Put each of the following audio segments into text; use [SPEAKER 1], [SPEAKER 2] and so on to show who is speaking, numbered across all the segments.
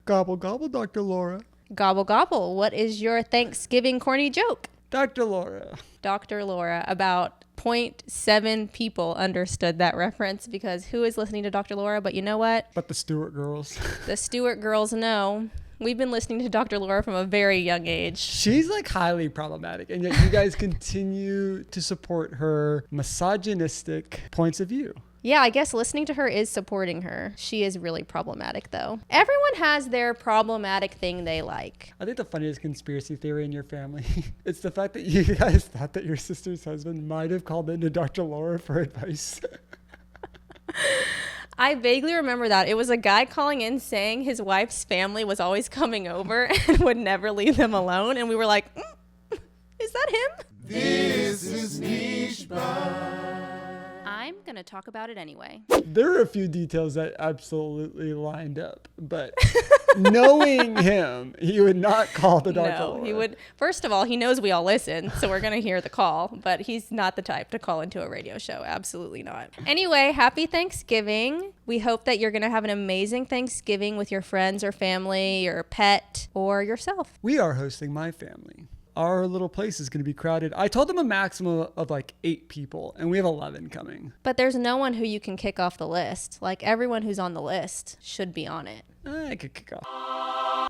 [SPEAKER 1] Gobble, gobble, Dr. Laura.
[SPEAKER 2] Gobble, gobble. What is your Thanksgiving corny joke?
[SPEAKER 1] Dr. Laura.
[SPEAKER 2] Dr. Laura. About 0.7 people understood that reference because who is listening to Dr. Laura? But you know what?
[SPEAKER 1] But the Stuart girls.
[SPEAKER 2] The Stuart girls know. We've been listening to Dr. Laura from a very young age.
[SPEAKER 1] She's like highly problematic, and yet you guys continue to support her misogynistic points of view.
[SPEAKER 2] Yeah, I guess listening to her is supporting her. She is really problematic, though. Everyone has their problematic thing they like.
[SPEAKER 1] I think the funniest conspiracy theory in your family, it's the fact that you guys thought that your sister's husband might have called in to Dr. Laura for advice.
[SPEAKER 2] I vaguely remember that. It was a guy calling in saying his wife's family was always coming over and would never leave them alone. And we were like, is that him?
[SPEAKER 3] This is Niche
[SPEAKER 2] I'm going to talk about it anyway.
[SPEAKER 1] There are a few details that absolutely lined up, but knowing him, he would not call the Dr. Laura.
[SPEAKER 2] No, he would. First of all, he knows we all listen, so we're going to hear the call, but he's not the type to call into a radio show. Absolutely not. Anyway, happy Thanksgiving. We hope that you're going to have an amazing Thanksgiving with your friends or family or pet or yourself.
[SPEAKER 1] We are hosting my family. Our little place is going to be crowded. I told them a maximum of like 8 people, and we have 11 coming.
[SPEAKER 2] But there's no one who you can kick off the list. Like, everyone who's on the list should be on it.
[SPEAKER 1] I could kick off.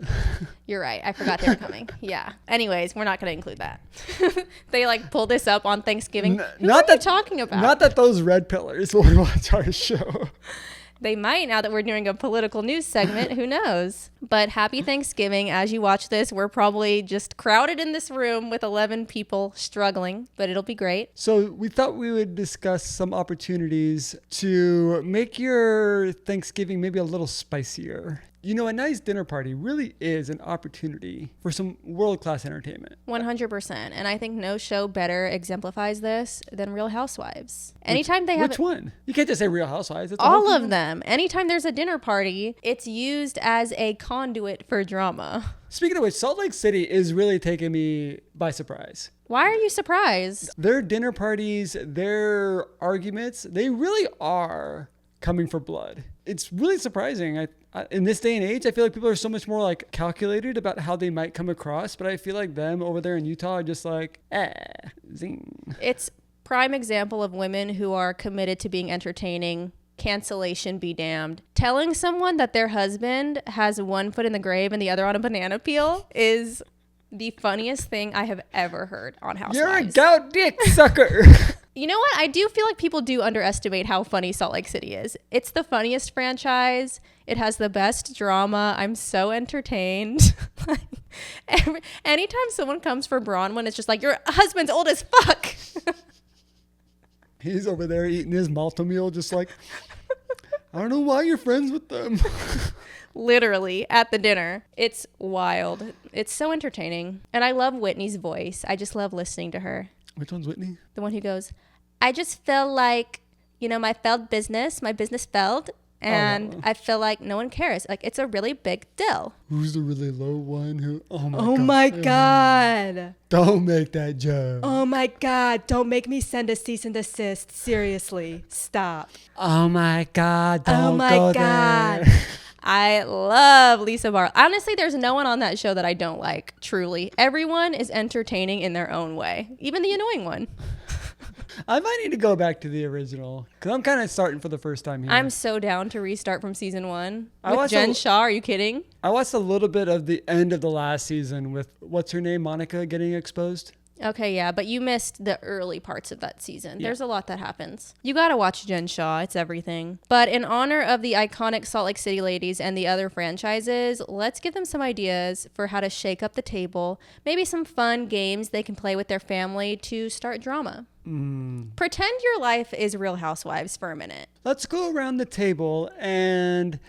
[SPEAKER 2] You're right. I forgot they were coming. Yeah. Anyways, we're not going to include that. They like pull this up on Thanksgiving. What are you talking about?
[SPEAKER 1] Not that those red pillars will watch our show.
[SPEAKER 2] They might now that we're doing a political news segment. Who knows? But happy Thanksgiving. As you watch this, we're probably just crowded in this room with 11 people struggling, but it'll be great.
[SPEAKER 1] So we thought we would discuss some opportunities to make your Thanksgiving maybe a little spicier. You know, a nice dinner party really is an opportunity for some world-class entertainment.
[SPEAKER 2] 100%. And I think no show better exemplifies this than Real Housewives. Anytime they have...
[SPEAKER 1] Which one? You can't just say Real Housewives. It's
[SPEAKER 2] all of them. Anytime there's a dinner party, it's used as a conduit for drama.
[SPEAKER 1] Speaking of which, Salt Lake City is really taking me by surprise.
[SPEAKER 2] Why are you surprised?
[SPEAKER 1] Their dinner parties, their arguments, they really are coming for blood. It's really surprising. In this day and age, I feel like people are so much more like calculated about how they might come across, but I feel like them over there in Utah are just like, zing.
[SPEAKER 2] It's prime example of women who are committed to being entertaining. Cancellation be damned. Telling someone that their husband has one foot in the grave and the other on a banana peel is the funniest thing I have ever heard on Housewives.
[SPEAKER 1] You're a goat dick sucker.
[SPEAKER 2] You know what? I do feel like people do underestimate how funny Salt Lake City is. It's the funniest franchise. It has the best drama. I'm so entertained. Anytime someone comes for Bronwyn, it's just like, your husband's old as fuck.
[SPEAKER 1] He's over there eating his malto meal just like, I don't know why you're friends with them.
[SPEAKER 2] Literally at the dinner. It's wild. It's so entertaining. And I love Whitney's voice. I just love listening to her.
[SPEAKER 1] Which one's Whitney?
[SPEAKER 2] The one who goes, I just feel like, my business failed. And I feel like no one cares. Like, it's a really big deal.
[SPEAKER 1] Who's the really low one who,
[SPEAKER 2] oh my God.
[SPEAKER 1] Don't make that joke.
[SPEAKER 2] Oh my God. Don't make me send a cease and desist. Seriously. Stop.
[SPEAKER 1] Oh my God. Don't go there.
[SPEAKER 2] I love Lisa Barlow. Honestly, there's no one on that show that I don't like, truly. Everyone is entertaining in their own way. Even the annoying one.
[SPEAKER 1] I might need to go back to the original because I'm kind of starting for the first time here.
[SPEAKER 2] I'm so down to restart from season 1 with Jen Shaw. Are you kidding?
[SPEAKER 1] I watched a little bit of the end of the last season with what's her name, Monica, getting exposed.
[SPEAKER 2] Okay, yeah, but you missed the early parts of that season. Yeah. There's a lot that happens. You gotta watch Jen Shaw. It's everything. But in honor of the iconic Salt Lake City ladies and the other franchises, let's give them some ideas for how to shake up the table. Maybe some fun games they can play with their family to start drama. Pretend your life is Real Housewives for a minute.
[SPEAKER 1] Let's go around the table and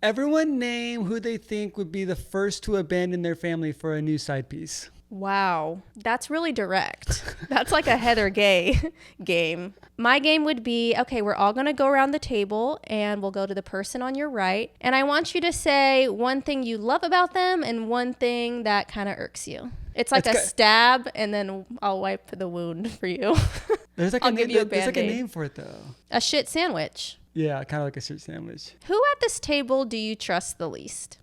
[SPEAKER 1] everyone name who they think would be the first to abandon their family for a new side piece.
[SPEAKER 2] Wow, that's really direct. That's like a Heather Gay game. My game would be, okay, we're all going to go around the table and we'll go to the person on your right. And I want you to say one thing you love about them and one thing that kind of irks you. It's like stab and then I'll wipe the wound for you.
[SPEAKER 1] There's like there's like a name for it though.
[SPEAKER 2] A shit sandwich.
[SPEAKER 1] Yeah, kind of like a shit sandwich.
[SPEAKER 2] Who at this table do you trust the least?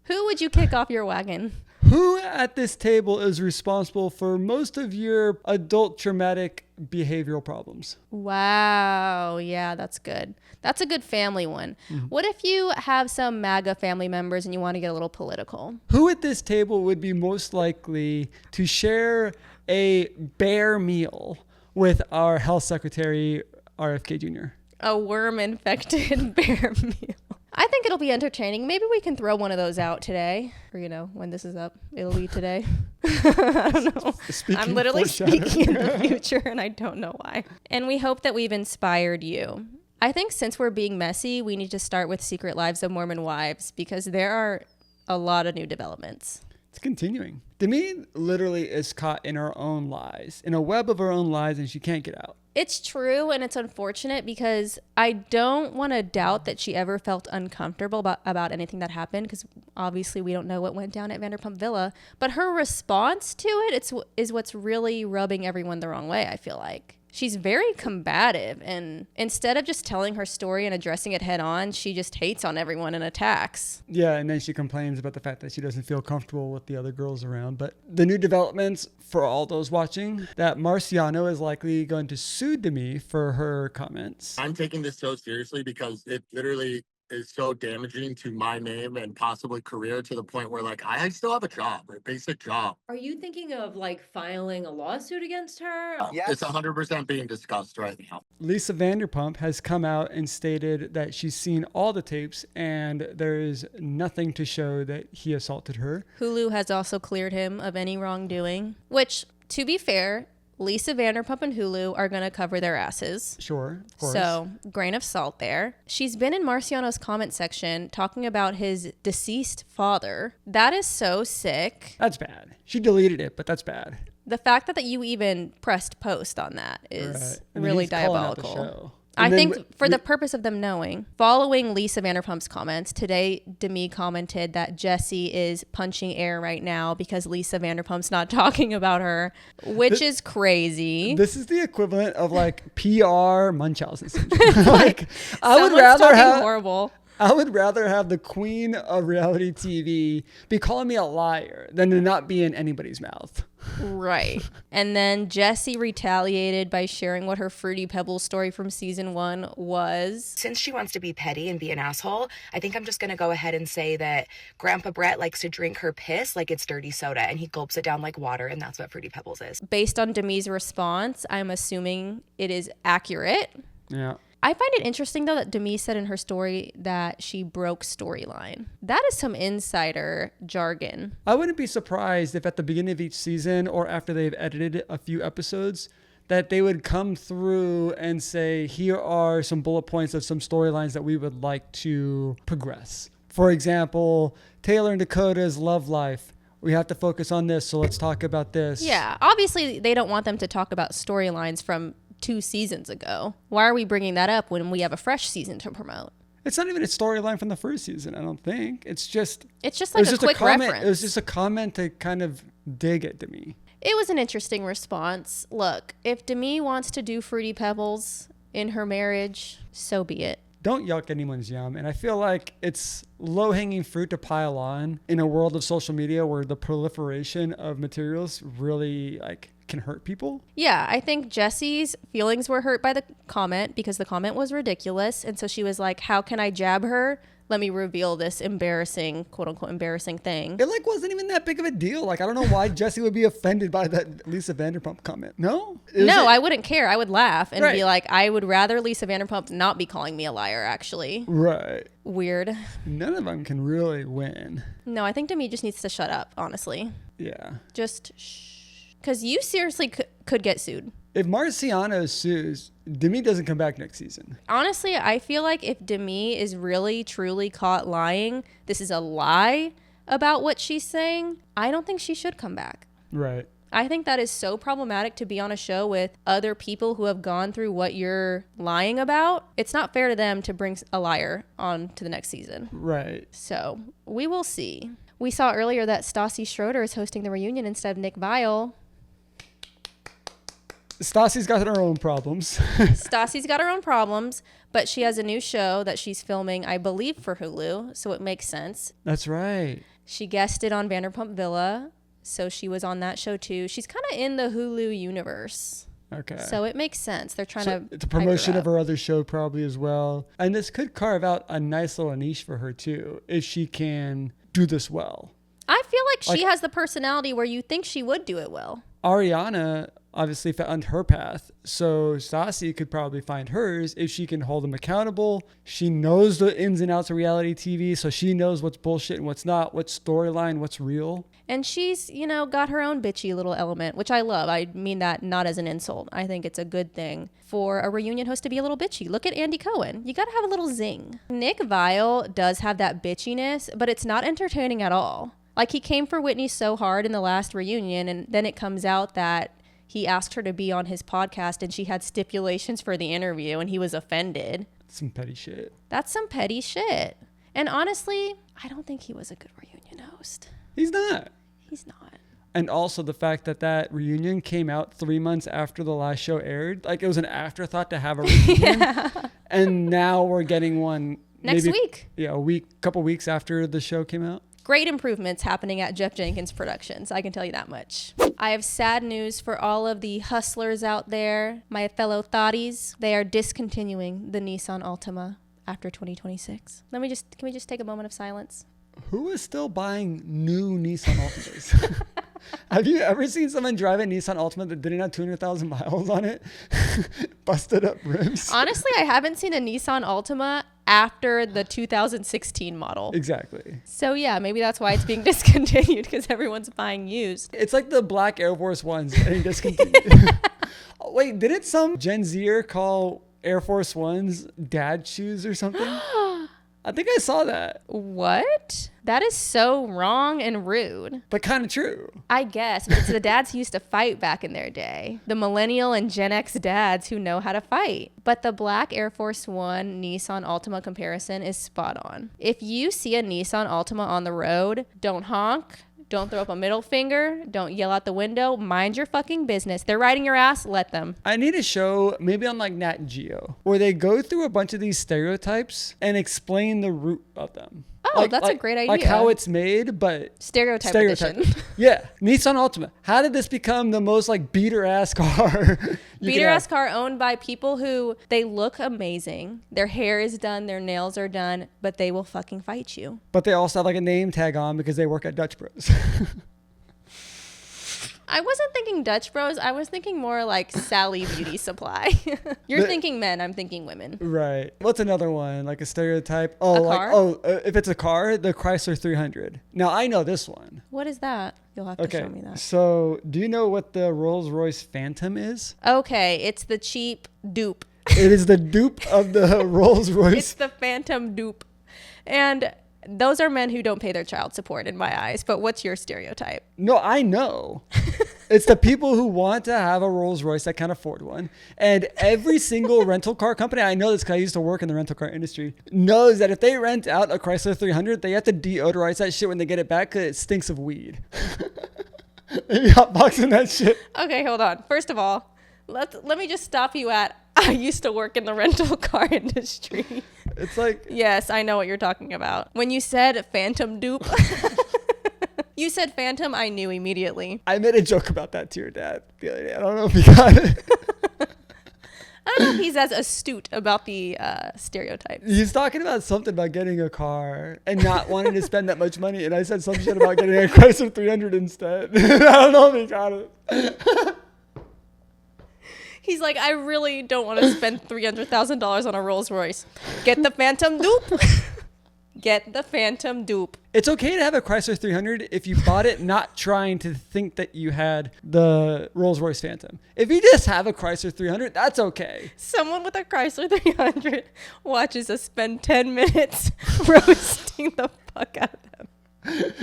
[SPEAKER 2] Who would you kick off your wagon?
[SPEAKER 1] Who at this table is responsible for most of your adult traumatic behavioral problems?
[SPEAKER 2] Wow. Yeah, that's good. That's a good family one. What if you have some MAGA family members and you want to get a little political?
[SPEAKER 1] Who at this table would be most likely to share a bear meal with our health secretary, RFK Jr.?
[SPEAKER 2] A worm-infected bear meal. I think it'll be entertaining. Maybe we can throw one of those out today. Or, when this is up, it'll be today. I don't know. I'm literally speaking in the future, and I don't know why. And we hope that we've inspired you. I think since we're being messy, we need to start with Secret Lives of Mormon Wives, because there are a lot of new developments.
[SPEAKER 1] It's continuing. Demi literally is caught in her own lies, in a web of her own lies, and she can't get out.
[SPEAKER 2] It's true, and it's unfortunate because I don't want to doubt that she ever felt uncomfortable about anything that happened, because obviously we don't know what went down at Vanderpump Villa. But her response to it is what's really rubbing everyone the wrong way, I feel like. She's very combative, and instead of just telling her story and addressing it head on, she just hates on everyone and attacks.
[SPEAKER 1] Yeah, and then she complains about the fact that she doesn't feel comfortable with the other girls around. But the new developments for all those watching, that Marciano is likely going to sue Demi for her comments.
[SPEAKER 4] I'm taking this so seriously because it literally is so damaging to my name and possibly career, to the point where I still have a job, a basic job.
[SPEAKER 5] Are you thinking of filing a lawsuit against her?
[SPEAKER 4] Yes. It's 100% being discussed right now.
[SPEAKER 1] Lisa Vanderpump has come out and stated that she's seen all the tapes and there is nothing to show that he assaulted her.
[SPEAKER 2] Hulu has also cleared him of any wrongdoing, which, to be fair, Lisa Vanderpump and Hulu are going to cover their asses.
[SPEAKER 1] Sure, of course.
[SPEAKER 2] So, grain of salt there. She's been in Marciano's comment section talking about his deceased father. That is so sick.
[SPEAKER 1] That's bad. She deleted it, but that's bad.
[SPEAKER 2] The fact that you even pressed post on that is really diabolical. I think for the purpose of them knowing, following Lisa Vanderpump's comments, today Demi commented that Jessi is punching air right now because Lisa Vanderpump's not talking about her, which is crazy.
[SPEAKER 1] This is the equivalent of PR Munchausen syndrome. I would rather have horrible. I would rather have the queen of reality TV be calling me a liar than to not be in anybody's mouth.
[SPEAKER 2] Right. And then Jessi retaliated by sharing what her Fruity Pebbles story from season 1 was.
[SPEAKER 6] Since she wants to be petty and be an asshole, I think I'm just going to go ahead and say that Grandpa Brett likes to drink her piss like it's dirty soda, and he gulps it down like water, and that's what Fruity Pebbles is.
[SPEAKER 2] Based on Demi's response, I'm assuming it is accurate.
[SPEAKER 1] Yeah.
[SPEAKER 2] I find it interesting, though, that Demi said in her story that she broke storyline. That is some insider jargon.
[SPEAKER 1] I wouldn't be surprised if at the beginning of each season or after they've edited a few episodes that they would come through and say, here are some bullet points of some storylines that we would like to progress. For example, Taylor and Dakota's love life. We have to focus on this, so let's talk about this.
[SPEAKER 2] Yeah, obviously they don't want them to talk about storylines from 2 seasons ago. Why are we bringing that up when we have a fresh season to promote?
[SPEAKER 1] It's not even a storyline from the first season, I don't think. It's just
[SPEAKER 2] like a quick reference.
[SPEAKER 1] It was just a comment to kind of dig at Demi.
[SPEAKER 2] It was an interesting response. Look, if Demi wants to do Fruity Pebbles in her marriage, so be it.
[SPEAKER 1] Don't yuck anyone's yum. And I feel like it's low-hanging fruit to pile on in a world of social media where the proliferation of materials really can hurt people.
[SPEAKER 2] Yeah, I think Jessi's feelings were hurt by the comment because the comment was ridiculous. And so she was like, how can I jab her? Let me reveal this embarrassing, quote unquote, embarrassing thing.
[SPEAKER 1] It wasn't even that big of a deal. I don't know why Jessi would be offended by that Lisa Vanderpump comment. No?
[SPEAKER 2] I wouldn't care. I would laugh and be like, I would rather Lisa Vanderpump not be calling me a liar, actually.
[SPEAKER 1] Right.
[SPEAKER 2] Weird.
[SPEAKER 1] None of them can really win.
[SPEAKER 2] No, I think Demi just needs to shut up, honestly.
[SPEAKER 1] Yeah.
[SPEAKER 2] Just shh. Because you seriously could get sued.
[SPEAKER 1] If Marciano sues, Demi doesn't come back next season.
[SPEAKER 2] Honestly, I feel like if Demi is really, truly caught lying, this is a lie about what she's saying, I don't think she should come back.
[SPEAKER 1] Right.
[SPEAKER 2] I think that is so problematic to be on a show with other people who have gone through what you're lying about. It's not fair to them to bring a liar on to the next season.
[SPEAKER 1] Right.
[SPEAKER 2] So we will see. We saw earlier that Stassi Schroeder is hosting the reunion instead of Nick Viall.
[SPEAKER 1] Stassi's got her own problems.
[SPEAKER 2] Stassi's got her own problems, but she has a new show that she's filming, I believe, for Hulu, so it makes sense.
[SPEAKER 1] That's right.
[SPEAKER 2] She guested on Vanderpump Villa, so she was on that show too. She's kind of in the Hulu universe.
[SPEAKER 1] Okay.
[SPEAKER 2] So it makes sense. They're trying to.
[SPEAKER 1] It's a promotion of her other show probably as well. And this could carve out a nice little niche for her too, if she can do this well.
[SPEAKER 2] I feel like she has the personality where you think she would do it well.
[SPEAKER 1] Ariana obviously found her path, so Stassi could probably find hers if she can hold them accountable. She knows the ins and outs of reality TV, so she knows what's bullshit and what's not, what's storyline, what's real.
[SPEAKER 2] And she's, got her own bitchy little element, which I love. I mean that not as an insult. I think it's a good thing for a reunion host to be a little bitchy. Look at Andy Cohen. You got to have a little zing. Nick Viall does have that bitchiness, but it's not entertaining at all. Like, he came for Whitney so hard in the last reunion, and then it comes out that he asked her to be on his podcast and she had stipulations for the interview and he was offended.
[SPEAKER 1] Some petty shit.
[SPEAKER 2] That's some petty shit. And honestly, I don't think he was a good reunion host.
[SPEAKER 1] He's not.
[SPEAKER 2] He's not.
[SPEAKER 1] And also the fact that reunion came out 3 months after the last show aired. Like, it was an afterthought to have a reunion. Yeah. And now we're getting one
[SPEAKER 2] next week.
[SPEAKER 1] Yeah, couple weeks after the show came out.
[SPEAKER 2] Great improvements happening at Jeff Jenkins Productions. I can tell you that much. I have sad news for all of the hustlers out there, my fellow thotties. They are discontinuing the Nissan Altima after 2026. Can we just take a moment of silence?
[SPEAKER 1] Who is still buying new Nissan Altimas? Have you ever seen someone drive a Nissan Altima that didn't have 200,000 miles on it? Busted up rims.
[SPEAKER 2] Honestly, I haven't seen a Nissan Altima after the 2016 model.
[SPEAKER 1] Exactly.
[SPEAKER 2] So yeah, maybe that's why it's being discontinued, because everyone's buying used.
[SPEAKER 1] It's like the black Air Force Ones getting discontinued. Wait, didn't some Gen Zer call Air Force Ones dad shoes or something? I think I saw that.
[SPEAKER 2] What? That is so wrong and rude.
[SPEAKER 1] But kind of true.
[SPEAKER 2] I guess. But it's the dads who used to fight back in their day. The millennial and Gen X dads who know how to fight. But the black Air Force One Nissan Altima comparison is spot on. If you see a Nissan Altima on the road, don't honk. Don't throw up a middle finger. Don't yell out the window. Mind your fucking business. They're riding your ass. Let them.
[SPEAKER 1] I need a show, maybe on like Nat Geo, where they go through a bunch of these stereotypes and explain the root of them.
[SPEAKER 2] Oh, that's a great idea.
[SPEAKER 1] Like how it's made, but
[SPEAKER 2] stereotype edition.
[SPEAKER 1] Yeah. Nissan Altima. How did this become the most like beater ass car?
[SPEAKER 2] Beater ass car owned by people who, they look amazing. Their hair is done. Their nails are done, but they will fucking fight you.
[SPEAKER 1] But they also have like a name tag on because they work at Dutch Bros.
[SPEAKER 2] I wasn't thinking Dutch Bros. I was thinking more like Sally Beauty Supply. You're thinking men. I'm thinking women.
[SPEAKER 1] Right. What's another one? Like a stereotype? Oh,
[SPEAKER 2] a car?
[SPEAKER 1] If it's a car, the Chrysler 300. Now, I know this one.
[SPEAKER 2] What is that? You'll have to show me that.
[SPEAKER 1] So, do you know what the Rolls-Royce Phantom is?
[SPEAKER 2] Okay. It's the cheap dupe.
[SPEAKER 1] It is the dupe of the Rolls-Royce.
[SPEAKER 2] It's the Phantom dupe. And those are men who don't pay their child support in my eyes. But what's your stereotype?
[SPEAKER 1] No, I know. It's the people who want to have a Rolls Royce that can't afford one. And every single rental car company, I know this because I used to work in the rental car industry, knows that if they rent out a Chrysler 300, they have to deodorize that shit when they get it back because it stinks of weed. They be hotboxing that shit.
[SPEAKER 2] Okay, hold on. First of all, let me just stop you at, I used to work in the rental car industry.
[SPEAKER 1] It's like...
[SPEAKER 2] Yes, I know what you're talking about. When you said Phantom dupe... You said Phantom, I knew immediately.
[SPEAKER 1] I made a joke about that to your dad the other day. I don't know if he got it.
[SPEAKER 2] I don't know if he's as astute about the stereotypes.
[SPEAKER 1] He's talking about something about getting a car and not wanting to spend that much money. And I said some shit about getting a Chrysler 300 instead. I don't know if he got it.
[SPEAKER 2] He's like, I really don't want to spend $300,000 on a Rolls Royce. Get the Phantom dupe. Get the Phantom dupe.
[SPEAKER 1] It's okay to have a Chrysler 300 if you bought it not trying to think that you had the Rolls-Royce Phantom. If you just have a Chrysler 300, that's okay.
[SPEAKER 2] Someone with a Chrysler 300 watches us spend 10 minutes roasting the fuck out of them.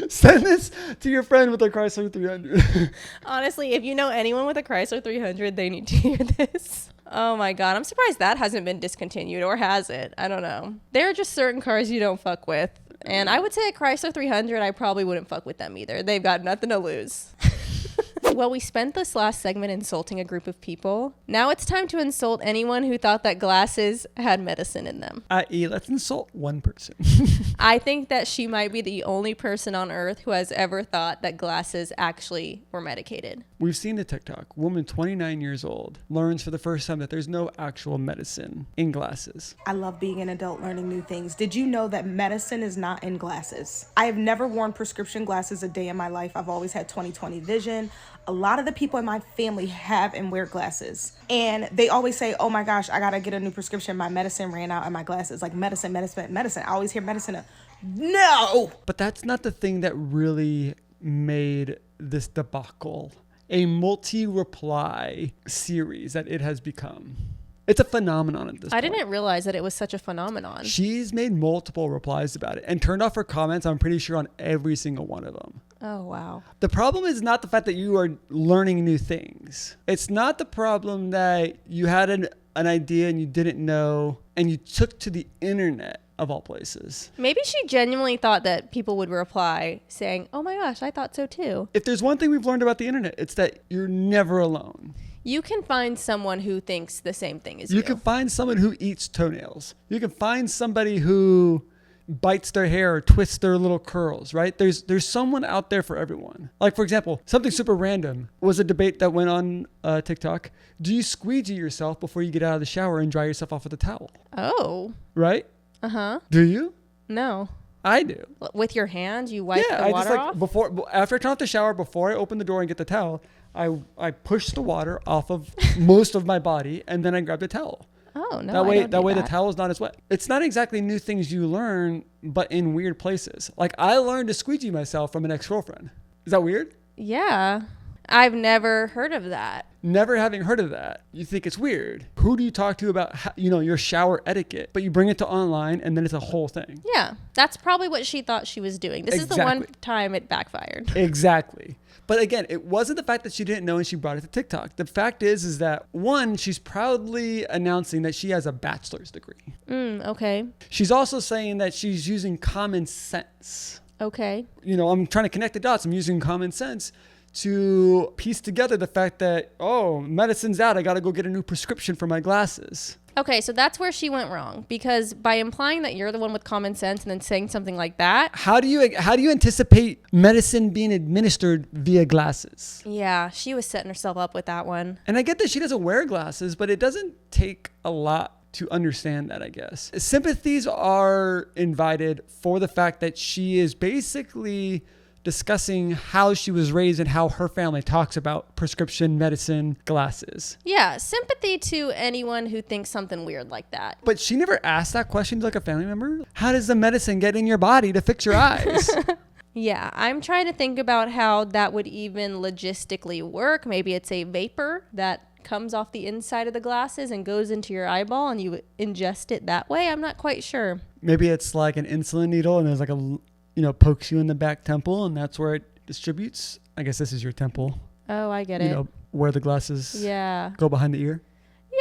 [SPEAKER 1] Send this to your friend with a Chrysler 300.
[SPEAKER 2] Honestly, if you know anyone with a Chrysler 300, they need to hear this. Oh my God. I'm surprised that hasn't been discontinued, or has it? I don't know. There are just certain cars you don't fuck with. And I would say a Chrysler 300, I probably wouldn't fuck with them either. They've got nothing to lose. Well, we spent this last segment insulting a group of people. Now it's time to insult anyone who thought that glasses had medicine in them.
[SPEAKER 1] I.e., let's insult one person.
[SPEAKER 2] I think that she might be the only person on earth who has ever thought that glasses actually were medicated.
[SPEAKER 1] We've seen the TikTok. Woman 29 years old learns for the first time that there's no actual medicine in glasses.
[SPEAKER 7] I love being an adult learning new things. Did you know that medicine is not in glasses? I have never worn prescription glasses a day in my life. I've always had 20/20 vision. A lot of the people in my family have and wear glasses. And they always say, oh my gosh, I gotta get a new prescription. My medicine ran out and my glasses. Like medicine. I always hear medicine. No!
[SPEAKER 1] But that's not the thing that really made this debacle a multi-reply series that it has become. It's a phenomenon at this point.
[SPEAKER 2] I didn't realize that it was such a phenomenon.
[SPEAKER 1] She's made multiple replies about it and turned off her comments, I'm pretty sure, on every single one of them.
[SPEAKER 2] Oh, wow.
[SPEAKER 1] The problem is not the fact that you are learning new things. It's not the problem that you had an idea and you didn't know and you took to the internet, of all places.
[SPEAKER 2] Maybe she genuinely thought that people would reply saying, oh my gosh, I thought so too.
[SPEAKER 1] If there's one thing we've learned about the internet, it's that you're never alone.
[SPEAKER 2] You can find someone who thinks the same thing as you.
[SPEAKER 1] You can find someone who eats toenails. You can find somebody who bites their hair or twists their little curls, right? There's someone out there for everyone. Like, for example, something super random was a debate that went on TikTok. Do you squeegee yourself before you get out of the shower and dry yourself off with a towel?
[SPEAKER 2] Oh.
[SPEAKER 1] Right?
[SPEAKER 2] Uh-huh.
[SPEAKER 1] Do you?
[SPEAKER 2] No.
[SPEAKER 1] I do.
[SPEAKER 2] With your hands, you wipe the
[SPEAKER 1] I
[SPEAKER 2] water
[SPEAKER 1] just
[SPEAKER 2] off?
[SPEAKER 1] after I turn off the shower, before I open the door and get the towel, I push the water off of most of my body and then I grab the towel.
[SPEAKER 2] Oh, no.
[SPEAKER 1] That way the towel is not as wet. It's not exactly new things you learn, but in weird places. Like, I learned to squeegee myself from an ex-girlfriend. Is that weird?
[SPEAKER 2] Yeah. I've never heard of that.
[SPEAKER 1] Never having heard of that, you think it's weird. Who do you talk to about, your shower etiquette? But you bring it to online and then it's a whole thing.
[SPEAKER 2] Yeah. That's probably what she thought she was doing. This is the one time it backfired.
[SPEAKER 1] Exactly. But again, it wasn't the fact that she didn't know and she brought it to TikTok. The fact is that, one, she's proudly announcing that she has a bachelor's degree.
[SPEAKER 2] Okay.
[SPEAKER 1] She's also saying that she's using common sense.
[SPEAKER 2] Okay.
[SPEAKER 1] I'm trying to connect the dots. I'm using common sense to piece together the fact that, medicine's out. I got to go get a new prescription for my glasses.
[SPEAKER 2] Okay, so that's where she went wrong, because by implying that you're the one with common sense and then saying something like that.
[SPEAKER 1] How do you anticipate medicine being administered via glasses?
[SPEAKER 2] Yeah, she was setting herself up with that one.
[SPEAKER 1] And I get that she doesn't wear glasses, but it doesn't take a lot to understand that, I guess. Sympathies are invited for the fact that she is basically discussing how she was raised and how her family talks about prescription medicine glasses.
[SPEAKER 2] Yeah, sympathy to anyone who thinks something weird like that.
[SPEAKER 1] But she never asked that question to like a family member. How does the medicine get in your body to fix your eyes?
[SPEAKER 2] Yeah, I'm trying to think about how that would even logistically work. Maybe it's a vapor that comes off the inside of the glasses and goes into your eyeball and you ingest it that way. I'm not quite sure.
[SPEAKER 1] Maybe it's like an insulin needle and there's like pokes you in the back temple and that's where it distributes. I guess this is your temple.
[SPEAKER 2] Oh, I get it.
[SPEAKER 1] Where the glasses go behind the ear.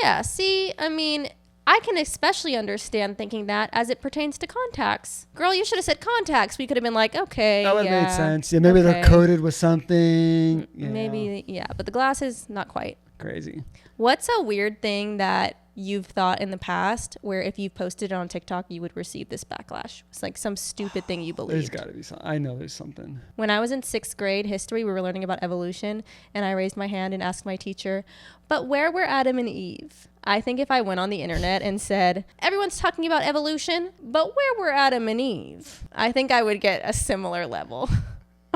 [SPEAKER 2] Yeah, see, I mean, I can especially understand thinking that as it pertains to contacts. Girl, you should have said contacts. We could have been like, okay,
[SPEAKER 1] that would have made sense. Yeah, maybe they're coated with something.
[SPEAKER 2] Maybe, yeah, but the glasses, not quite.
[SPEAKER 1] Crazy.
[SPEAKER 2] What's a weird thing that you've thought in the past where if you posted it on TikTok, you would receive this backlash? It's like some stupid thing you believed.
[SPEAKER 1] There's got to be something. I know there's something.
[SPEAKER 2] When I was in 6th grade history, we were learning about evolution, and I raised my hand and asked my teacher, but where were Adam and Eve? I think if I went on the internet and said, everyone's talking about evolution, but where were Adam and Eve? I think I would get a similar level.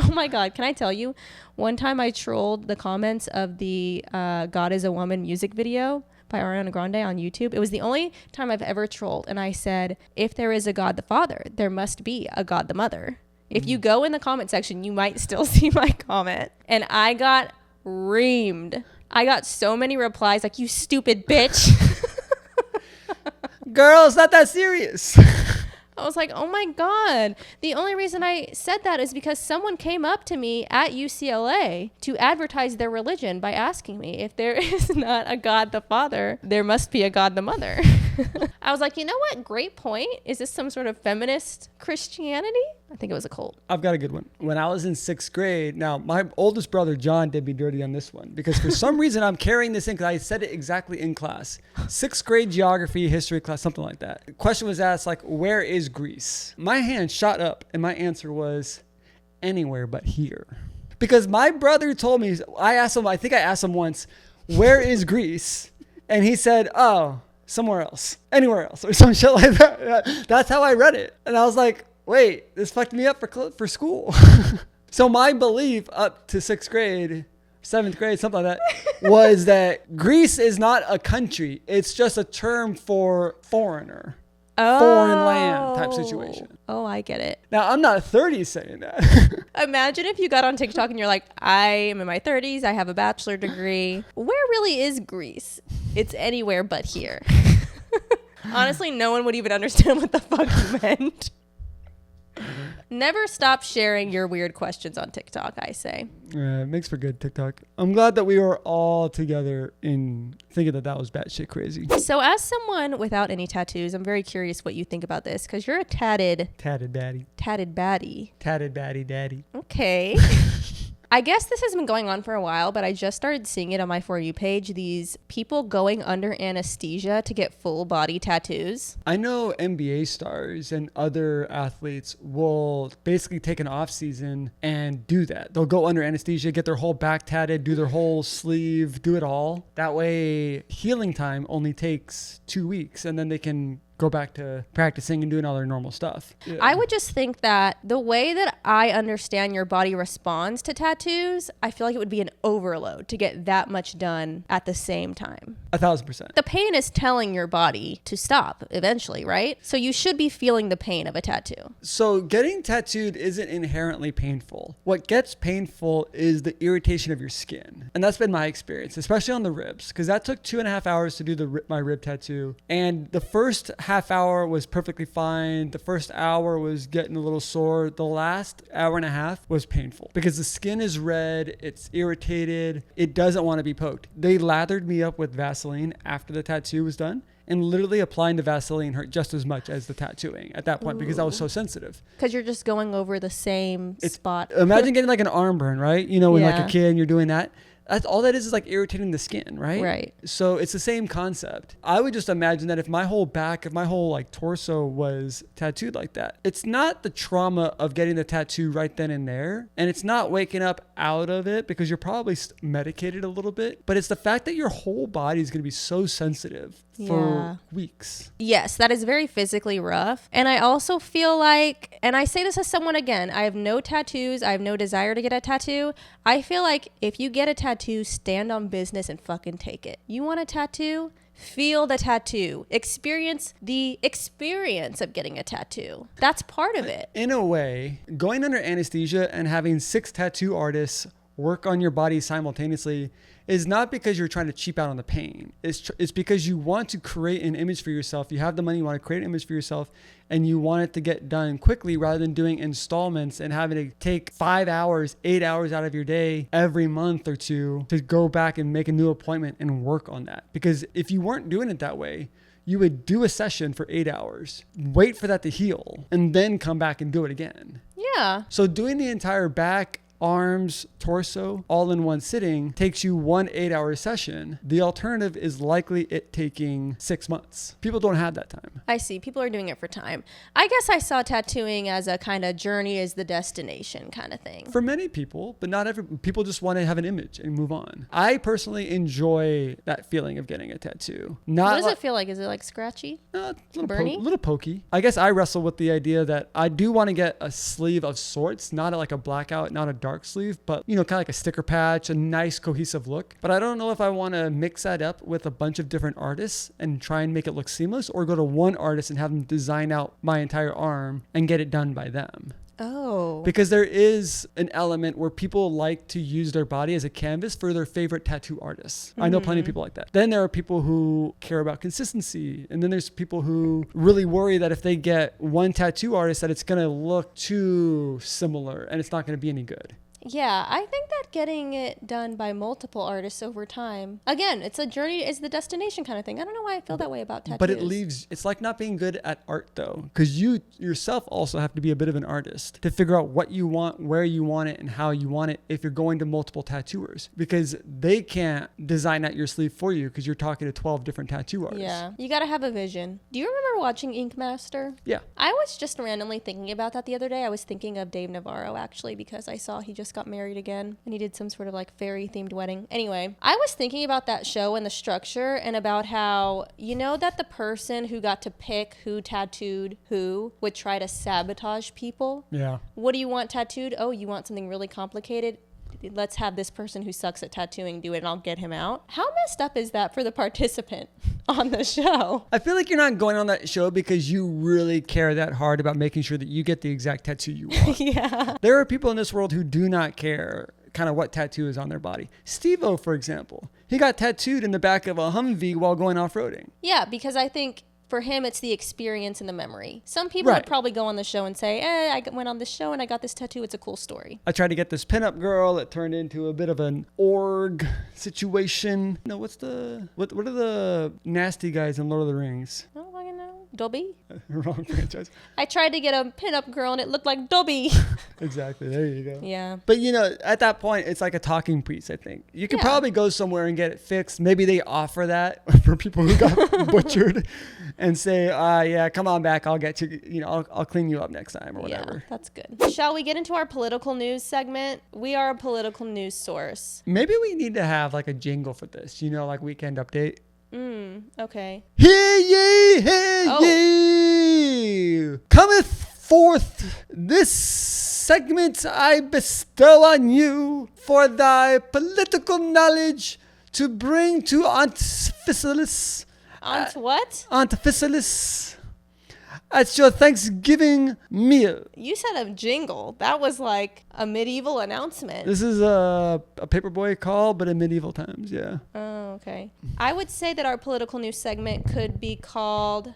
[SPEAKER 2] Oh my God, can I tell you? One time I trolled the comments of the God is a Woman music video by Ariana Grande on YouTube. It was the only time I've ever trolled. And I said, if there is a God the Father, there must be a God the Mother. If you go in the comment section, you might still see my comment. And I got reamed. I got so many replies like, you stupid bitch.
[SPEAKER 1] Girl, it's not that serious.
[SPEAKER 2] I was like, oh my God. The only reason I said that is because someone came up to me at UCLA to advertise their religion by asking me if there is not a God the Father, there must be a God the Mother. I was like, you know what? Great point. Is this some sort of feminist Christianity? I think it was a cult.
[SPEAKER 1] I've got a good one. When I was in 6th grade, now my oldest brother, John, did me dirty on this one because for some reason I'm carrying this in because I said it exactly in class. 6th grade geography, history class, something like that. The question was asked like, where is Greece? My hand shot up and my answer was anywhere but here. Because my brother told me, I think I asked him once, where is Greece? And he said, oh, somewhere else, anywhere else, or some shit like that. That's how I read it. And I was like, wait, this fucked me up for school. So my belief up to 6th grade, 7th grade, something like that, was that Greece is not a country. It's just a term for foreigner. Foreign land type situation.
[SPEAKER 2] Oh, I get it.
[SPEAKER 1] Now, I'm not 30 saying that.
[SPEAKER 2] Imagine if you got on TikTok and you're like, I am in my 30s. I have a bachelor degree. Where really is Greece? It's anywhere but here. Honestly, no one would even understand what the fuck you meant. Never stop sharing your weird questions on TikTok, I say.
[SPEAKER 1] It makes for good TikTok. I'm glad that we were all together in thinking that was batshit crazy.
[SPEAKER 2] So as someone without any tattoos, I'm very curious what you think about this because you're a tatted
[SPEAKER 1] baddie.
[SPEAKER 2] Tatted baddie.
[SPEAKER 1] Tatted baddie daddy.
[SPEAKER 2] Okay. I guess this has been going on for a while, but I just started seeing it on my For You page. These people going under anesthesia to get full body tattoos.
[SPEAKER 1] I know NBA stars and other athletes will basically take an off season and do that. They'll go under anesthesia, get their whole back tatted, do their whole sleeve, do it all. That way healing time only takes 2 weeks and then they can go back to practicing and doing all their normal stuff. Yeah.
[SPEAKER 2] I would just think that the way that I understand your body responds to tattoos, I feel like it would be an overload to get that much done at the same time.
[SPEAKER 1] 1,000%.
[SPEAKER 2] The pain is telling your body to stop eventually, right? So you should be feeling the pain of a tattoo.
[SPEAKER 1] So getting tattooed isn't inherently painful. What gets painful is the irritation of your skin. And that's been my experience, especially on the ribs, because that took 2.5 hours to do my rib tattoo. And the first half hour was perfectly fine. The first hour was getting a little sore. The last hour and a half was painful because the skin is red. It's irritated. It doesn't want to be poked. They lathered me up with Vaseline after the tattoo was done. And literally applying the Vaseline hurt just as much as the tattooing at that point because I was so sensitive.
[SPEAKER 2] Because you're just going over the same spot.
[SPEAKER 1] Imagine getting like an arm burn, right? You know, when like
[SPEAKER 2] Yeah.
[SPEAKER 1] a kid and you're doing that. That's all that is like irritating the skin, right?
[SPEAKER 2] Right.
[SPEAKER 1] So it's the same concept. I would just imagine that if my whole back, if my whole like torso was tattooed like that, it's not the trauma of getting the tattoo right then and there. And it's not waking up out of it because you're probably medicated a little bit. But it's the fact that your whole body is going to be so sensitive for weeks.
[SPEAKER 2] Yes, that is very physically rough. And I also feel like, and I say this as someone, again, I have no tattoos. I have no desire to get a tattoo. I feel like if you get a tattoo, stand on business and fucking take it. You want a tattoo? Feel the tattoo. Experience the experience of getting a tattoo. That's part of it.
[SPEAKER 1] In a way, going under anesthesia and having 6 tattoo artists work on your body simultaneously is not because you're trying to cheap out on the pain. It's because you want to create an image for yourself. You have the money, you want to create an image for yourself, and you want it to get done quickly rather than doing installments and having to take 5 hours, 8 hours out of your day every month or two to go back and make a new appointment and work on that. Because if you weren't doing it that way, you would do a session for 8 hours, wait for that to heal, and then come back and do it again.
[SPEAKER 2] Yeah.
[SPEAKER 1] So doing the entire back, arms, torso, all in one sitting takes you 1 8-hour session. The alternative is likely it taking 6 months. People don't have that time.
[SPEAKER 2] I see. People are doing it for time. I guess I saw tattooing as a kind of journey is the destination kind of thing.
[SPEAKER 1] For many people, but not every people just want to have an image and move on. I personally enjoy that feeling of getting a tattoo.
[SPEAKER 2] What does it feel like? Is it like scratchy?
[SPEAKER 1] A little,
[SPEAKER 2] Burny?
[SPEAKER 1] little pokey. I guess I wrestle with the idea that I do want to get a sleeve of sorts, not like a blackout, not a dark sleeve, but kind of like a sticker patch, a nice cohesive look. But I don't know if I want to mix that up with a bunch of different artists and try and make it look seamless, or go to one artist and have them design out my entire arm and get it done by them.
[SPEAKER 2] Oh.
[SPEAKER 1] Because there is an element where people like to use their body as a canvas for their favorite tattoo artists. I know plenty of people like that. Then there are people who care about consistency. And then there's people who really worry that if they get one tattoo artist that it's going to look too similar and it's not going to be any good.
[SPEAKER 2] Yeah, I think that getting it done by multiple artists over time, again, it's a journey, is the destination kind of thing. I don't know why I feel that way about tattoos.
[SPEAKER 1] But it's like not being good at art though, because you yourself also have to be a bit of an artist to figure out what you want, where you want it, and how you want it if you're going to multiple tattooers, because they can't design out your sleeve for you because you're talking to 12 different tattoo artists.
[SPEAKER 2] Yeah, you got to have a vision. Do you remember watching Ink Master?
[SPEAKER 1] Yeah.
[SPEAKER 2] I was just randomly thinking about that the other day. I was thinking of Dave Navarro actually, because I saw he just got married again and he did some sort of like fairy themed wedding. Anyway, I was thinking about that show and the structure and about how, you know, that the person who got to pick who tattooed who would try to sabotage people.
[SPEAKER 1] Yeah.
[SPEAKER 2] What do you want tattooed? Oh, you want something really complicated? Let's have this person who sucks at tattooing do it and I'll get him out. How messed up is that for the participant on the show?
[SPEAKER 1] I feel like you're not going on that show because you really care that hard about making sure that you get the exact tattoo you want.
[SPEAKER 2] Yeah.
[SPEAKER 1] There are people in this world who do not care kind of what tattoo is on their body. Steve-O, for example, he got tattooed in the back of a Humvee while going off-roading.
[SPEAKER 2] Yeah, because I think for him, it's the experience and the memory. Some people would probably go on the show and say, I went on this show and I got this tattoo. It's a cool story.
[SPEAKER 1] I tried to get this pinup girl. It turned into a bit of an org situation. No, what are the nasty guys in Lord of the Rings?
[SPEAKER 2] I don't fucking know. Dobby?
[SPEAKER 1] Wrong franchise.
[SPEAKER 2] I tried to get a pinup girl and it looked like Dobby.
[SPEAKER 1] Exactly. There you go.
[SPEAKER 2] Yeah.
[SPEAKER 1] But, you know, at that point, it's like a talking piece, I think. You can probably go somewhere and get it fixed. Maybe they offer that for people who got butchered and say, yeah, come on back. I'll get you, you know, I'll clean you up next time or whatever.
[SPEAKER 2] Yeah, that's good. Shall we get into our political news segment? We are a political news source.
[SPEAKER 1] Maybe we need to have like a jingle for this, you know, like Weekend Update.
[SPEAKER 2] Okay.
[SPEAKER 1] Hear ye, hear ye. Cometh forth this segment I bestow on you for thy political knowledge to bring to Antiphysalis.
[SPEAKER 2] What?
[SPEAKER 1] Antiphysalis. At your Thanksgiving meal.
[SPEAKER 2] You said a jingle. That was like a medieval announcement.
[SPEAKER 1] This is a paperboy call, but in medieval times, yeah.
[SPEAKER 2] Oh, okay. I would say that our political news segment could be called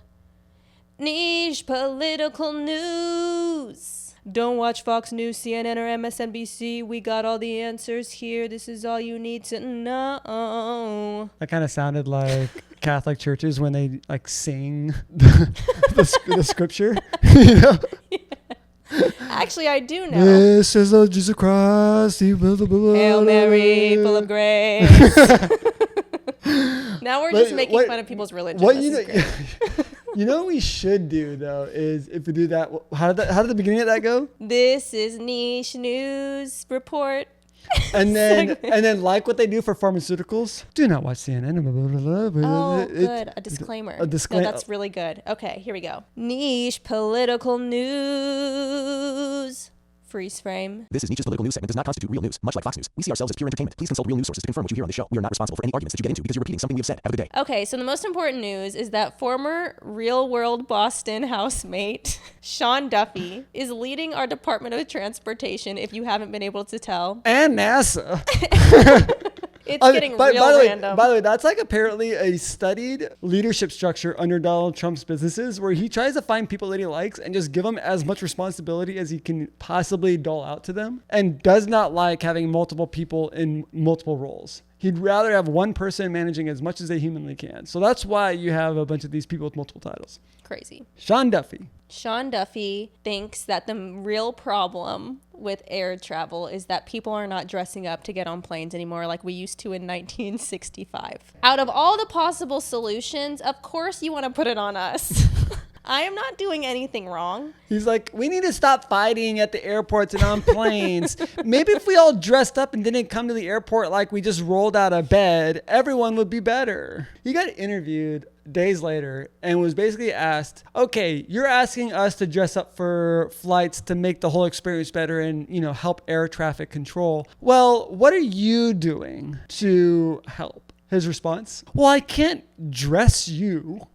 [SPEAKER 2] Niche Political News. Don't watch Fox News, CNN, or MSNBC. We got all the answers here. This is all you need to know.
[SPEAKER 1] That kind of sounded like Catholic churches when they like sing the scripture. You know?
[SPEAKER 2] Yeah. Actually, I do know.
[SPEAKER 1] This is Lord Jesus Christ.
[SPEAKER 2] Hail Mary, full of grace. Now we're just making fun of people's religion.
[SPEAKER 1] You know what we should do though is if we do that. How did the beginning of that go?
[SPEAKER 2] This is Niche News Report.
[SPEAKER 1] And then like what they do for pharmaceuticals. Do not watch CNN.
[SPEAKER 2] Oh, good. A disclaimer. No, that's really good. Okay, here we go. Niche Political News. Freeze frame.
[SPEAKER 8] This is Niche's political news segment does not constitute real news, much like Fox News. We see ourselves as pure entertainment. Please consult real news sources to confirm what you hear on the show. We are not responsible for any arguments that you get into because you're repeating something we have said. Have a good day.
[SPEAKER 2] Okay, so the most important news is that former Real World Boston housemate Sean Duffy is leading our Department of Transportation, if you haven't been able to tell.
[SPEAKER 1] And NASA.
[SPEAKER 2] It's getting real random.
[SPEAKER 1] By the way, that's like apparently a studied leadership structure under Donald Trump's businesses where he tries to find people that he likes and just give them as much responsibility as he can possibly dole out to them, and does not like having multiple people in multiple roles. He'd rather have one person managing as much as they humanly can. So that's why you have a bunch of these people with multiple titles.
[SPEAKER 2] Crazy.
[SPEAKER 1] Sean Duffy.
[SPEAKER 2] Sean Duffy thinks that the real problem with air travel is that people are not dressing up to get on planes anymore like we used to in 1965. Out of all the possible solutions, of course you want to put it on us. I am not doing anything wrong.
[SPEAKER 1] He's like, we need to stop fighting at the airports and on planes. Maybe if we all dressed up and didn't come to the airport like we just rolled out of bed, everyone would be better. He got interviewed days later and was basically asked, okay, you're asking us to dress up for flights to make the whole experience better and, you know, help air traffic control. Well, what are you doing to help? His response, well, I can't dress you.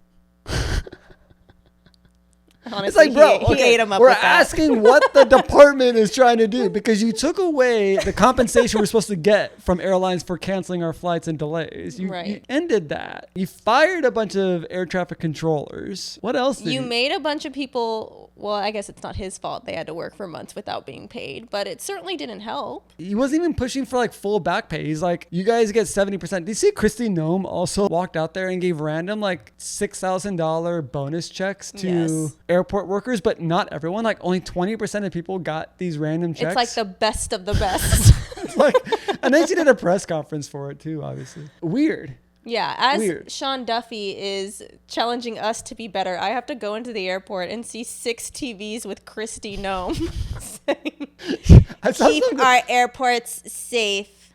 [SPEAKER 2] Honestly,
[SPEAKER 1] it's like, bro,
[SPEAKER 2] he ate him up.
[SPEAKER 1] We're asking what the department is trying to do because you took away the compensation we're supposed to get from airlines for canceling our flights and delays. You ended that. You fired a bunch of air traffic controllers. What else?
[SPEAKER 2] You made a bunch of people well, I guess it's not his fault. They had to work for months without being paid, but it certainly didn't help.
[SPEAKER 1] He wasn't even pushing for like full back pay. He's like, you guys get 70%. Did you see Kristi Noem also walked out there and gave random like $6,000 bonus checks to airport workers, but not everyone. Like only 20% of people got these random checks.
[SPEAKER 2] It's like the best of the best.
[SPEAKER 1] It's like, and then she did a press conference for it too, obviously. Weird.
[SPEAKER 2] Yeah, as Sean Duffy is challenging us to be better, I have to go into the airport and see 6 TVs with Kristi Noem saying, keep our airports safe.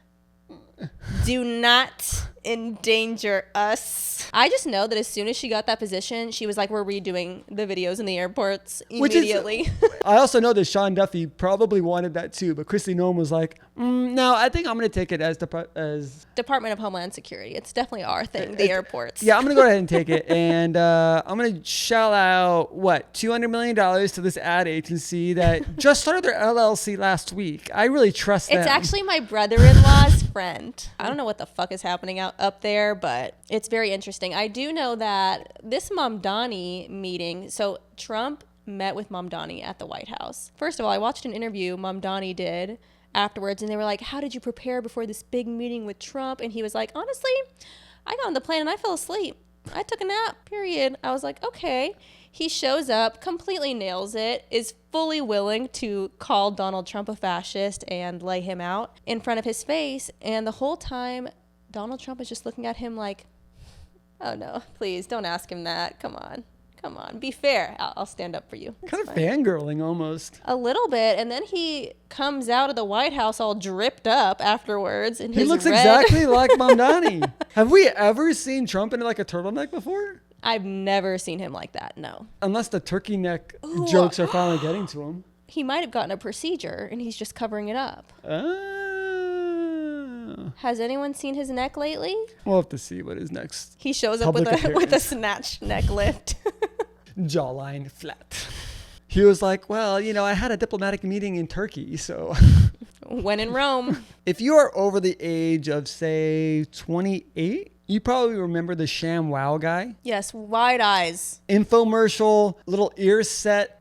[SPEAKER 2] Do not endanger us. I just know that as soon as she got that position, she was like, we're redoing the videos in the airports immediately.
[SPEAKER 1] I also know that Sean Duffy probably wanted that too, but Kristi Noem was like, no, I think I'm going to take it as
[SPEAKER 2] Department of Homeland Security. It's definitely our thing, the airports.
[SPEAKER 1] Yeah, I'm going to go ahead and take it. And I'm going to shell out, $200 million to this ad agency that just started their LLC last week. I really trust them.
[SPEAKER 2] It's actually my brother-in-law's friend. I don't know what the fuck is happening up there, but it's very interesting. I do know that this Mamdani meeting, so Trump met with Mamdani at the White House. First of all, I watched an interview Mamdani did afterwards, and they were like, how did you prepare before this big meeting with Trump? And he was like, honestly, I got on the plane and I fell asleep. I took a nap, period. I was like, okay. He shows up, completely nails it, is fully willing to call Donald Trump a fascist and lay him out in front of his face. And the whole time, Donald Trump is just looking at him like, oh no, please don't ask him that. Come on. Be fair. I'll stand up for you. It's
[SPEAKER 1] kind of fangirling almost.
[SPEAKER 2] A little bit. And then he comes out of the White House all dripped up afterwards. And
[SPEAKER 1] he looks exactly like Mamdani. Have we ever seen Trump in like a turtleneck before?
[SPEAKER 2] I've never seen him like that, no.
[SPEAKER 1] Unless the turkey neck jokes are finally getting to him.
[SPEAKER 2] He might have gotten a procedure and he's just covering it up. Has anyone seen his neck lately?
[SPEAKER 1] We'll have to see what his next.
[SPEAKER 2] He shows up with a snatch neck lift.
[SPEAKER 1] Jawline flat. He was like, well, I had a diplomatic meeting in Turkey, so.
[SPEAKER 2] When in Rome.
[SPEAKER 1] If you are over the age of, say, 28, you probably remember the ShamWow guy.
[SPEAKER 2] Yes, wide eyes.
[SPEAKER 1] Infomercial, little ear set.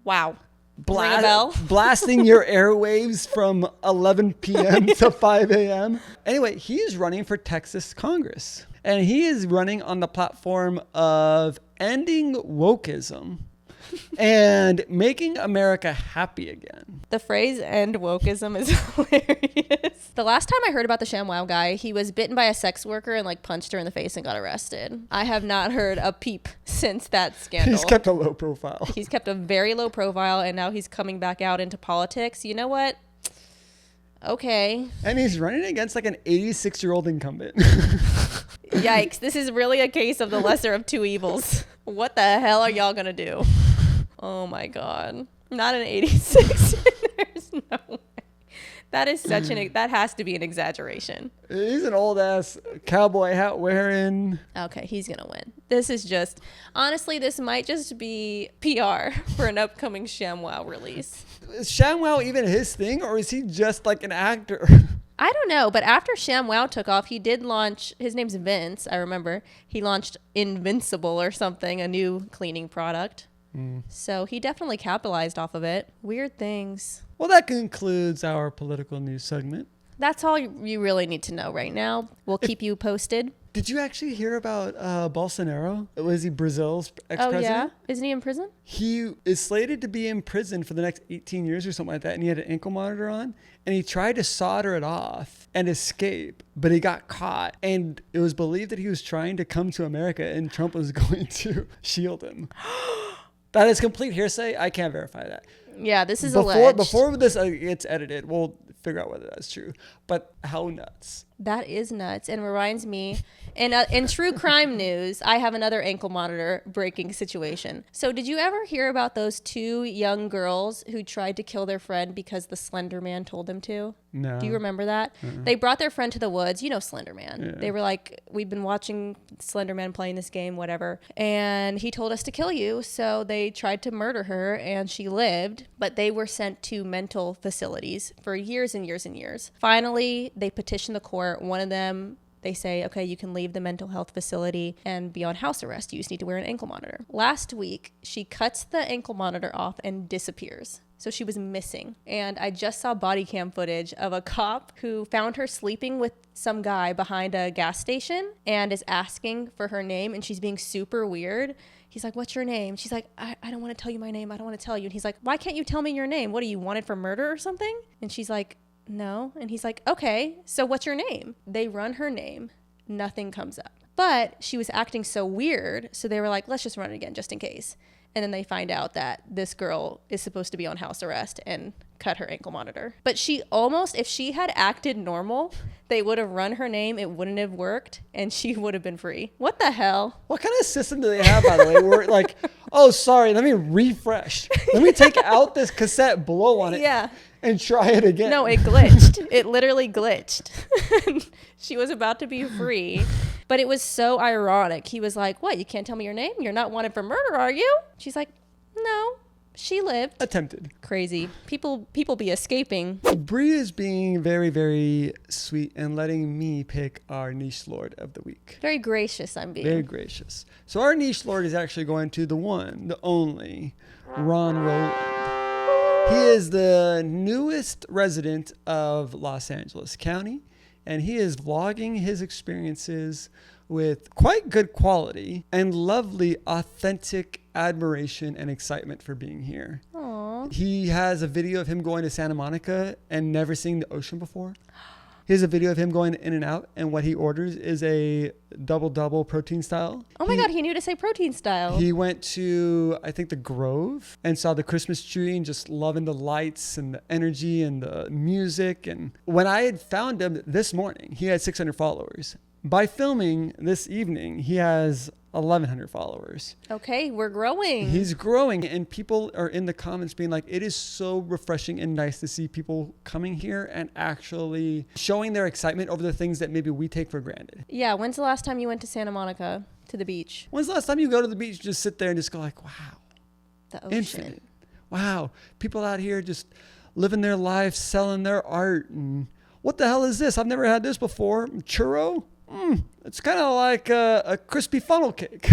[SPEAKER 2] Wow.
[SPEAKER 1] Blasting your airwaves from 11 p.m. to 5 a.m. Anyway, he is running for Texas Congress. And he is running on the platform of ending wokeism and making America happy again.
[SPEAKER 2] The phrase end wokeism is hilarious. The last time I heard about the ShamWow guy, he was bitten by a sex worker and punched her in the face and got arrested. I have not heard a peep since that scandal.
[SPEAKER 1] He's kept a low profile.
[SPEAKER 2] He's kept a very low profile, and now he's coming back out into politics. You know what? Okay.
[SPEAKER 1] And he's running against an 86-year-old incumbent.
[SPEAKER 2] Yikes. This is really a case of the lesser of two evils. What the hell are y'all gonna do? Oh my God. Not an 86. There's no way. That is that has to be an exaggeration.
[SPEAKER 1] He's an old ass cowboy hat wearing.
[SPEAKER 2] Okay, he's gonna win. This is honestly, this might just be PR for an upcoming ShamWow release.
[SPEAKER 1] Is ShamWow even his thing, or is he just an actor?
[SPEAKER 2] I don't know, but after ShamWow took off, he did launch, his name's Vince, I remember. He launched Invincible or something, a new cleaning product. So he definitely capitalized off of it. Weird things.
[SPEAKER 1] Well, that concludes our political news segment.
[SPEAKER 2] That's all you really need to know right now. We'll keep you posted.
[SPEAKER 1] Did you actually hear about Bolsonaro? Was he Brazil's ex-president?
[SPEAKER 2] Oh, yeah? Isn't he in prison?
[SPEAKER 1] He is slated to be in prison for the next 18 years or something like that, and he had an ankle monitor on, and he tried to solder it off and escape, but he got caught, and it was believed that he was trying to come to America, and Trump was going to shield him. That is complete hearsay. I can't verify that.
[SPEAKER 2] Yeah, this is alleged.
[SPEAKER 1] Before this gets edited, we'll figure out whether that's true. But how nuts.
[SPEAKER 2] That is nuts, and reminds me, in true crime news, I have another ankle monitor breaking situation. So did you ever hear about those 2 young girls who tried to kill their friend because the Slender Man told them to?
[SPEAKER 1] No.
[SPEAKER 2] Do you remember that? They brought their friend to the woods. You know Slender Man. Yeah. They were like, we've been watching Slender Man playing this game, whatever. And he told us to kill you. So they tried to murder her and she lived. But they were sent to mental facilities for years and years and years. Finally, they petitioned the court. One of them they say, okay, you can leave the mental health facility and be on house arrest. You just need to wear an ankle monitor. Last week, she cuts the ankle monitor off and disappears. So she was missing. And I just saw body cam footage of a cop who found her sleeping with some guy behind a gas station and is asking for her name, and she's being super weird. He's like, what's your name? She's like, I don't want to tell you my name. I don't want to tell you. And he's like, why can't you tell me your name? What are you wanted for murder or something? And she's like, no. And he's like, okay, so what's your name? They run her name. Nothing comes up. But she was acting so weird. So they were like, let's just run it again just in case. And then they find out that this girl is supposed to be on house arrest and cut her ankle monitor. But she almost, if she had acted normal, they would have run her name, it wouldn't have worked, and she would have been free. What the hell?
[SPEAKER 1] What kind of system do they have, by the way, where like, oh, sorry, let me refresh. Let me take out this cassette, blow on it,
[SPEAKER 2] Yeah.
[SPEAKER 1] and try it again.
[SPEAKER 2] No, it glitched. It literally glitched. She was about to be free. But it was so ironic. He was like, what, you can't tell me your name? You're not wanted for murder, are you? She's like, no, she lived.
[SPEAKER 1] Attempted.
[SPEAKER 2] Crazy. People be escaping.
[SPEAKER 1] Bria is being very, very sweet and letting me pick our nichelord of the week.
[SPEAKER 2] Very gracious, I'm being.
[SPEAKER 1] Very gracious. So our nichelord is actually going to the one, the only, Ron Rowland. He is the newest resident of Los Angeles County, and he is vlogging his experiences with quite good quality and lovely, authentic admiration and excitement for being here.
[SPEAKER 2] Aww.
[SPEAKER 1] He has a video of him going to Santa Monica and never seeing the ocean before. Here's a video of him going in and out, and what he orders is a double protein style.
[SPEAKER 2] Oh my God, he knew to say protein style.
[SPEAKER 1] He went to, I think, the Grove and saw the Christmas tree and just loving the lights and the energy and the music. And when I had found him this morning, he had 600 followers. By filming this evening, he has 1,100 followers.
[SPEAKER 2] Okay, we're growing.
[SPEAKER 1] He's growing, and people are in the comments being like, it is so refreshing and nice to see people coming here and actually showing their excitement over the things that maybe we take for granted.
[SPEAKER 2] Yeah, when's the last time you went to Santa Monica to the beach?
[SPEAKER 1] When's the last time you go to the beach, just sit there and just go like, wow,
[SPEAKER 2] The ocean.
[SPEAKER 1] infinite. Wow, people out here just living their life, selling their art. And what the hell is this? I've never had this before. Churro? It's kind of like a crispy funnel cake.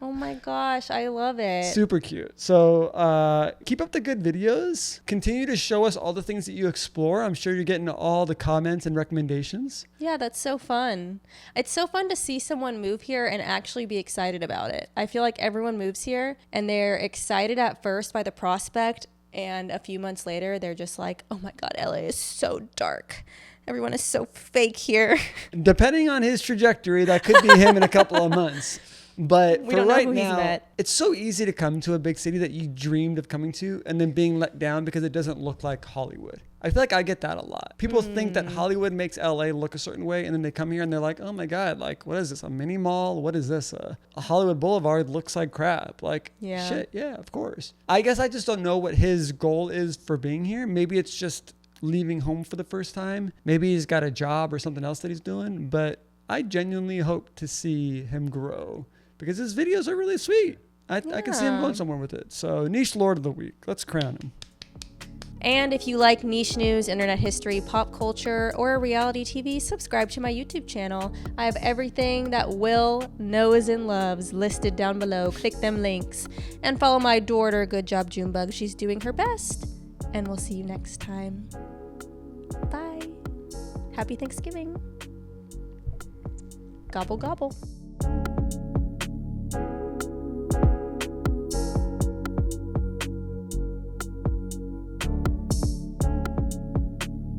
[SPEAKER 2] Oh my gosh, I love it.
[SPEAKER 1] Super cute. So keep up the good videos. Continue to show us all the things that you explore. I'm sure you're getting all the comments and recommendations.
[SPEAKER 2] Yeah, that's so fun. It's so fun to see someone move here and actually be excited about it. I feel like everyone moves here and they're excited at first by the prospect, and a few months later, they're just like, oh my God, LA is so dark. Everyone is so fake here.
[SPEAKER 1] Depending on his trajectory, that could be him in a couple of months. But
[SPEAKER 2] We
[SPEAKER 1] for
[SPEAKER 2] don't know
[SPEAKER 1] right
[SPEAKER 2] who he's
[SPEAKER 1] now,
[SPEAKER 2] met.
[SPEAKER 1] it's so easy to come to a big city that you dreamed of coming to and then being let down because it doesn't look like Hollywood. I feel like I get that a lot. People think that Hollywood makes LA look a certain way, and then they come here and they're like, oh my God, like, what is this, a mini mall? What is this? A Hollywood Boulevard looks like crap. Like,
[SPEAKER 2] Yeah.
[SPEAKER 1] shit, yeah, of course. I guess I just don't know what his goal is for being here. Maybe it's just leaving home for the first time. Maybe he's got a job or something else that he's doing, but I genuinely hope to see him grow because his videos are really sweet. I can see him going somewhere with it. So nichelord of the week. Let's crown him.
[SPEAKER 2] And if you like niche news, internet history, pop culture, or reality TV, subscribe to my YouTube channel. I have everything that Will knows and loves listed down below. Click them links. And follow my daughter, Good Job Junebug. She's doing her best. And we'll see you next time. Bye. Happy Thanksgiving. Gobble, gobble.